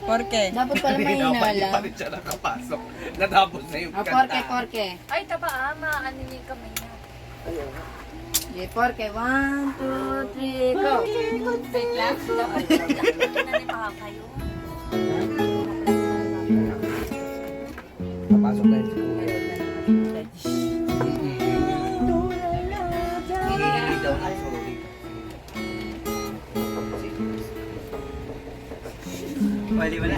Porke. Dapat pala mahina Hindi pa lang. rin siya nakapasok. Natapos na yung Porke, kanta. porke. Ay, taba ano niyo yung kamay niya. Okay, porke. 1, 2, 3, go. Wait lang, dapat pinanipahan kayo. Napasok na yun si Kuya. Hindi daw na sorry. Wali wala.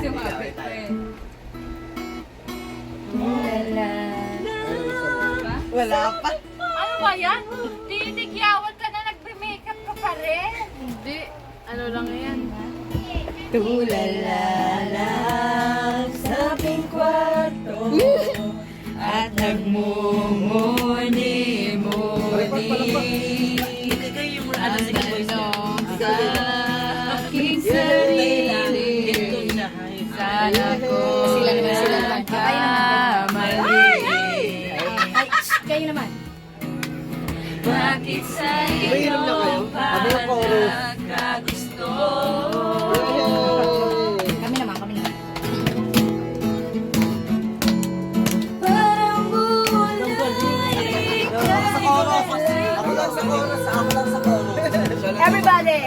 Wala pa. Ano ba yan? Tinigyawan ka na, nagbe-makeup ka pa rin. Hindi. Ano lang yan? Tulala lang sa aking kwarto at nagmumuni-muni. Ano sa aking sarili. Sana ko Sila naman. kamali. Kayo naman. Bakit sa iyo pagkagusto? Kami naman. Parang bulay Ako lang sa chorus. Everybody!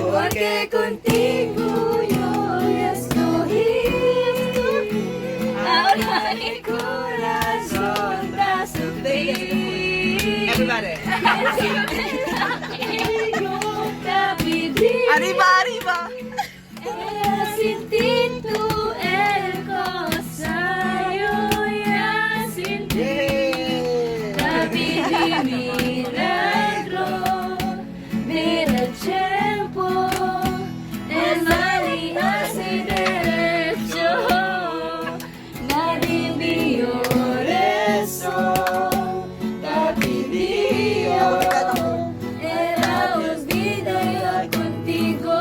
Porque contigo yo escogí ahora mi corazón va a sufrir. Everybody. Yo te pedí Arriba! era sin ti tú el cosa yo ya sin ti te pedí milagro. Mira el tiempo, el mal y hace derecho. Nadie vio eso, te pidió. Era olvido yo contigo.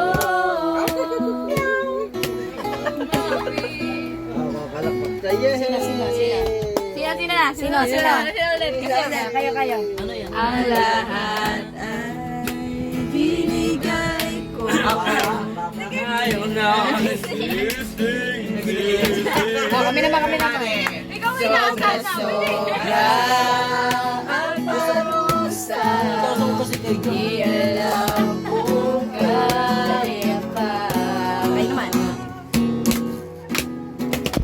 Sino? Kayo. Ang lahat ay binigay ko. Ayaw na. Kami naman. Ikaw Sobra ang parusa. Di alam kung kaya pa. Kayo naman.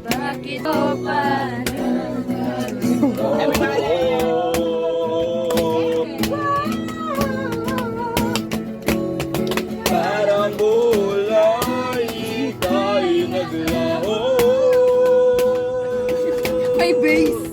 Bakit o paano? Parang bulay, tayo naglaho. May bass.